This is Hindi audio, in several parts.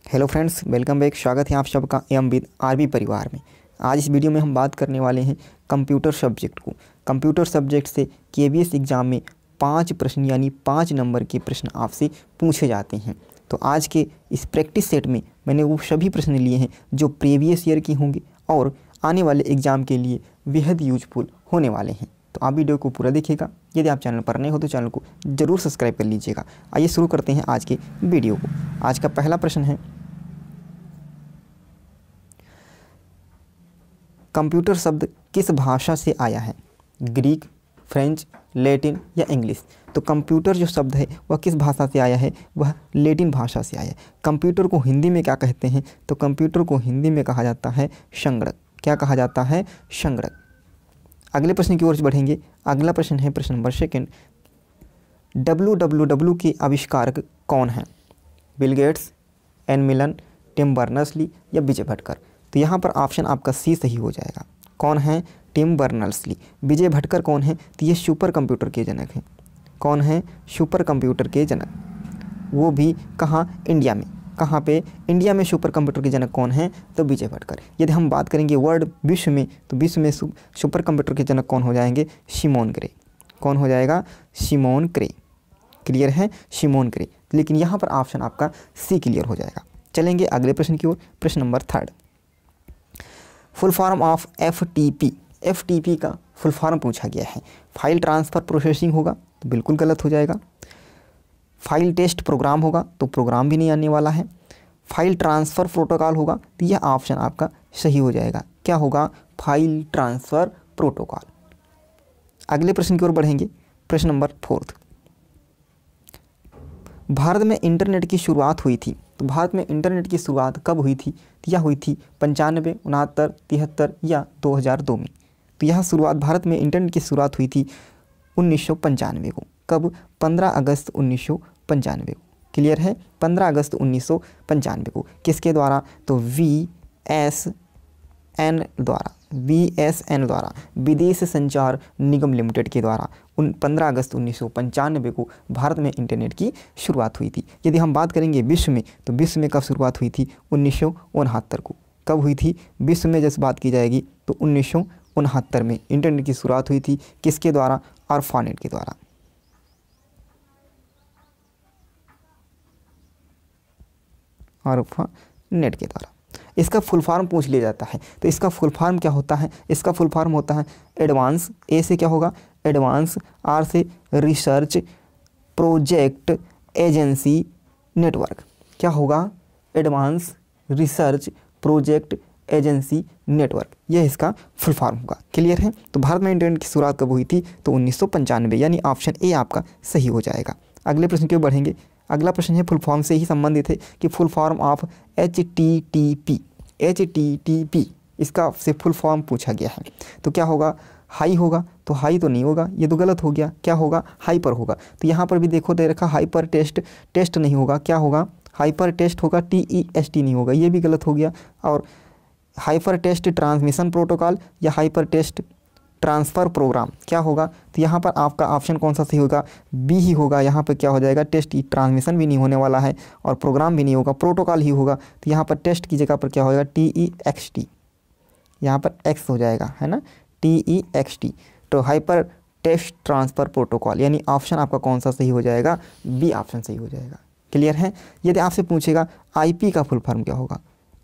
Hello friends, welcome back. स्वागत है आप सबका एमविद आरबी परिवार में। आज इस वीडियो में हम बात करने वाले हैं कंप्यूटर सब्जेक्ट को। कंप्यूटर सब्जेक्ट से केवीएस एग्ज़ाम में 5 प्रश्न यानी 5 नंबर के प्रश्न आपसे पूछे जाते हैं। तो आज के इस प्रैक्टिस सेट में मैंने वो सभी प्रश्न लिए हैं जो प्रीवियस ईयर के होंगे और आने वाले एग्ज़ाम के लिए बेहद यूजफुल होने वाले हैं। तो आप वीडियो को पूरा देखिएगा। यदि आप चैनल पर नए हो तो चैनल को ज़रूर सब्सक्राइब कर लीजिएगा। आइए शुरू करते हैं आज के वीडियो को। आज का पहला प्रश्न है, कंप्यूटर शब्द किस भाषा से आया है? ग्रीक, फ्रेंच, लैटिन या इंग्लिश? तो कंप्यूटर जो शब्द है वह किस भाषा से आया है? वह लैटिन भाषा से आया है। कंप्यूटर को हिंदी में क्या कहते हैं? तो कंप्यूटर को हिंदी में कहा जाता है संगणक। क्या कहा जाता है? संगणक। अगले प्रश्न की ओर बढ़ेंगे। अगला प्रश्न है प्रश्न नंबर 2। WWW के आविष्कारक कौन हैं? बिल गेट्स, एन मिलन, टिम बर्नर्स-ली या विजय भटकर? तो यहाँ पर ऑप्शन आपका सी सही हो जाएगा। कौन है? Tim Berners-Lee. विजय भटकर कौन है? तो ये सुपर कंप्यूटर के जनक हैं। कौन है? सुपर कंप्यूटर के जनक। वो भी कहाँ? इंडिया में। कहाँ पे? इंडिया में सुपर कंप्यूटर के जनक कौन है? तो विजय भटकर। यदि हम बात करेंगे वर्ल्ड विश्व में, तो विश्व में सुपर कंप्यूटर के जनक कौन हो जाएंगे? सिमोन क्रे। कौन हो जाएगा? सिमोन क्रे। क्लियर है? सिमोन क्रे। लेकिन यहाँ पर ऑप्शन आपका सी क्लियर हो जाएगा। चलेंगे अगले प्रश्न की ओर। प्रश्न number 3। Full form of FTP। FTP का फुल फॉर्म पूछा गया है। फाइल ट्रांसफ़र प्रोसेसिंग होगा तो बिल्कुल गलत हो जाएगा। फाइल टेस्ट प्रोग्राम होगा तो प्रोग्राम भी नहीं आने वाला है। फाइल ट्रांसफ़र प्रोटोकॉल होगा तो यह ऑप्शन आपका सही हो जाएगा। क्या होगा? File transfer protocol. अगले प्रश्न की ओर बढ़ेंगे। प्रश्न नंबर 4। भारत में इंटरनेट की शुरुआत हुई थी। तो भारत में इंटरनेट की शुरुआत कब हुई थी? तो यह हुई थी 95, 69, 73 या 2002 में। तो यह शुरुआत भारत में इंटरनेट की शुरुआत हुई थी 1995 को। कब? 15 अगस्त 1995 को। क्लियर है? 15 अगस्त 1995 को। किसके द्वारा? तो BSN द्वारा, विदेश संचार निगम लिमिटेड के द्वारा 15 अगस्त 1995 को भारत में इंटरनेट की शुरुआत हुई थी। यदि हम बात करेंगे विश्व में, तो विश्व में कब शुरुआत हुई थी? 1969 को। कब हुई थी? विश्व में जैसे बात की जाएगी तो 1969 में इंटरनेट की शुरुआत हुई थी। किसके द्वारा? ARPANET के द्वारा। ARPANET के द्वारा। इसका फुल फॉर्म पूछ लिया जाता है तो इसका फुल फॉर्म क्या होता है? इसका फुल फॉर्म होता है एडवांस, ए से क्या होगा? एडवांस, आर से रिसर्च प्रोजेक्ट एजेंसी नेटवर्क। क्या होगा? Advance research project agency network. यह इसका फुल फॉर्म होगा। क्लियर है? तो भारत में इंटरनेट की शुरुआत कब हुई थी? तो 1995, यानी ऑप्शन ए आपका सही हो जाएगा। अगले प्रश्न की ओर बढ़ेंगे। अगला प्रश्न है फुल फॉर्म से ही संबंधित है कि फुल फॉर्म ऑफ HTTP इसका से फुल फॉर्म पूछा गया है। तो क्या होगा? हाई होगा? तो हाई तो नहीं होगा, ये तो गलत हो गया। क्या होगा? हाइपर होगा। तो यहाँ पर भी देखो दे रखा हाइपर टेस्ट नहीं होगा। क्या होगा? हाइपर टेस्ट होगा, TEST नहीं होगा, ये भी गलत हो गया। और हाइपर टेस्ट ट्रांसमिशन प्रोटोकॉल या हाइपर टेस्ट ट्रांसफ़र प्रोग्राम क्या होगा? तो यहाँ पर आपका ऑप्शन कौन सा सही होगा? बी ही होगा। यहाँ पर क्या हो जाएगा? टेस्ट ट्रांसमिशन भी नहीं होने वाला है और प्रोग्राम भी नहीं होगा, प्रोटोकॉल ही होगा। तो यहाँ पर टेस्ट की जगह पर क्या होगा? TEXT। यहाँ पर एक्स हो जाएगा, है ना? TEXT। तो हाइपर टेस्ट ट्रांसफ़र प्रोटोकॉल, यानी ऑप्शन आपका कौन सा सही हो जाएगा? बी ऑप्शन सही हो जाएगा। क्लियर है? यदि आपसे पूछेगा IP का फुल फॉर्म क्या होगा?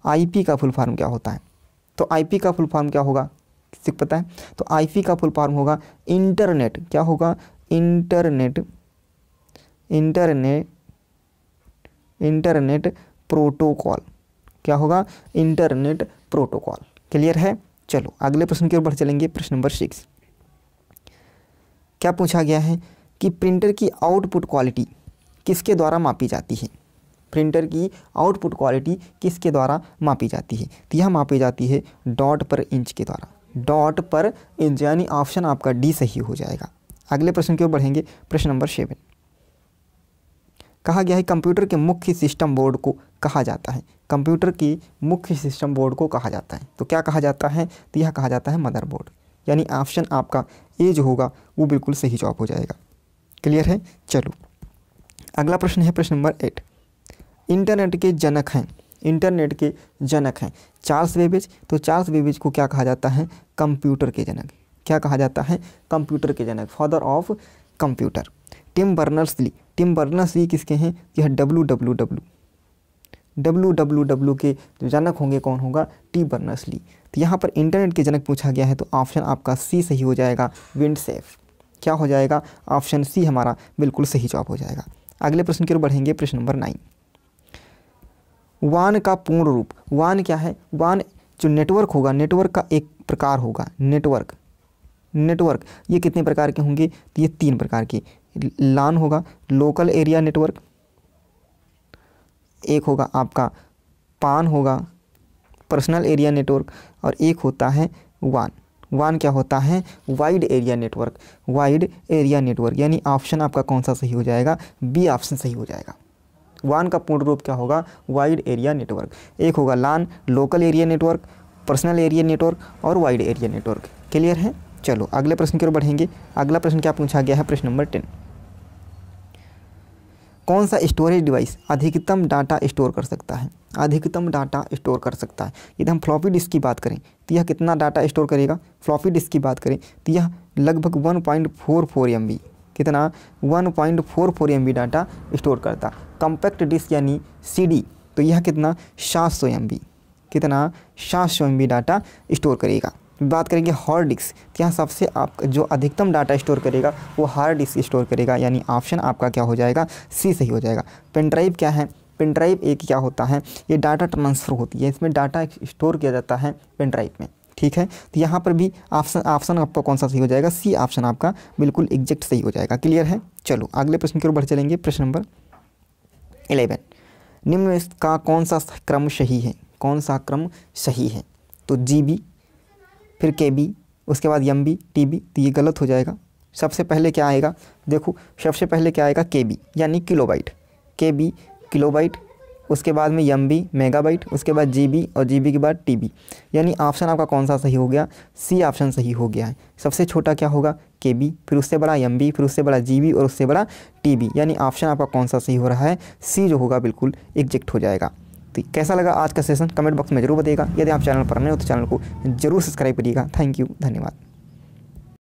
IP का फुल फॉर्म क्या होता है? तो IP का फुल फॉर्म क्या होगा? किसी को पता है? तो IP का फुल फॉर्म होगा इंटरनेट। क्या होगा? Internet protocol. क्या होगा? Internet protocol. क्लियर है? चलो अगले प्रश्न की ओर बढ़ चलेंगे। प्रश्न नंबर 6। क्या पूछा गया है कि प्रिंटर की आउटपुट क्वालिटी किसके द्वारा मापी जाती है? प्रिंटर की आउटपुट क्वालिटी किसके द्वारा मापी जाती है? तो यह मापी जाती है डॉट पर इंच के द्वारा। डॉट पर इंच, यानी ऑप्शन आपका डी सही हो जाएगा। अगले प्रश्न की ओर बढ़ेंगे। प्रश्न नंबर 7। कहा गया है कंप्यूटर के मुख्य सिस्टम बोर्ड को कहा जाता है। कंप्यूटर की मुख्य सिस्टम बोर्ड को कहा जाता है। तो क्या कहा जाता है? तो यह कहा जाता है मदरबोर्ड, यानी ऑप्शन आपका ए जो होगा वो बिल्कुल सही जवाब हो जाएगा। क्लियर है? चलो अगला प्रश्न है प्रश्न नंबर 8। इंटरनेट के जनक हैं इंटरनेट के जनक हैं चार्ल्स बेबेज। तो चार्ल्स बेबेज को क्या कहा जाता है? कंप्यूटर के जनक। क्या कहा जाता है? कंप्यूटर के जनक, father of computer. Tim Berners-Lee, Tim Berners-Lee किसके हैं? यह WWW के जो जनक होंगे कौन होगा? T Berners-Lee. तो यहाँ पर इंटरनेट के जनक पूछा गया है तो ऑप्शन आपका सी सही हो जाएगा, विंडसेफ। क्या हो जाएगा? ऑप्शन सी हमारा बिल्कुल सही जवाब हो जाएगा। अगले प्रश्न की ओर बढ़ेंगे, प्रश्न नंबर 9। वान का पूर्ण रूप, वान क्या है? वान जो नेटवर्क होगा, नेटवर्क का एक प्रकार होगा। नेटवर्क ये कितने प्रकार के होंगे? तो ये 3 प्रकार के। लान होगा, लोकल एरिया नेटवर्क, एक होगा आपका पान होगा, पर्सनल एरिया नेटवर्क, और एक होता है वान। वान क्या होता है? Wide area network. Wide area network यानी ऑप्शन आपका कौन सा सही हो जाएगा? बी ऑप्शन सही हो जाएगा। वान का पूर्ण रूप क्या होगा? Wide area network. एक होगा LAN, local area network, personal area network और वाइड एरिया नेटवर्क। क्लियर है? चलो अगले प्रश्न की ओर बढ़ेंगे। अगला प्रश्न क्या पूछा गया है? प्रश्न नंबर 10। कौन सा स्टोरेज डिवाइस अधिकतम डाटा स्टोर कर सकता है? अधिकतम डाटा स्टोर कर सकता है। यदि हम फ्लॉपी डिस्क की बात करें तो यह कितना डाटा स्टोर करेगा? फ्लॉपी डिस्क की बात करें तो यह लगभग 1.44 MB, कितना? 1.44 MB डाटा स्टोर करता। कॉम्पैक्ट डिस्क यानी CD तो यह कितना? 700 MB, कितना? 700 MB डाटा स्टोर करेगा। बात करेंगे हार्ड डिस्क, यहाँ सबसे आप जो अधिकतम डाटा स्टोर करेगा वो हार्ड डिस्क स्टोर करेगा, यानी ऑप्शन आपका क्या हो जाएगा? सी सही हो जाएगा। पेन ड्राइव क्या है? पेन ड्राइव एक क्या होता है? ये डाटा ट्रांसफ़र होती है, इसमें डाटा स्टोर किया जाता है पेन ड्राइव में। ठीक है, तो यहाँ पर भी ऑप्शन आपका कौन सा सही हो जाएगा? सी ऑप्शन आपका बिल्कुल एग्जैक्ट सही हो जाएगा। क्लियर है? चलो अगले प्रश्न की ओर बढ़ चलेंगे। प्रश्न नंबर 11। निम्न में का कौन सा क्रम सही है? कौन सा क्रम सही है? तो GB, फिर KB, उसके बाद MB, TB, तो ये गलत हो जाएगा। सबसे पहले क्या आएगा? देखो सबसे पहले क्या आएगा? KB यानी किलोबाइट, KB किलोबाइट, उसके बाद में MB मेगाबाइट, उसके बाद GB और GB के बाद TB, यानी ऑप्शन आपका कौन सा सही हो गया? सी ऑप्शन सही हो गया है। सबसे छोटा क्या होगा? KB, फिर उससे बड़ा MB, फिर उससे बड़ा GB और उससे बड़ा TB, यानी ऑप्शन आपका कौन सा सही हो रहा है? सी जो होगा बिल्कुल एग्जैक्ट हो जाएगा। तो कैसा लगा आज का सेशन कमेंट बॉक्स में जरूर बताइएगा। यदि आप चैनल पर नए हो तो चैनल को जरूर सब्सक्राइब करिएगा। थैंक यू, धन्यवाद।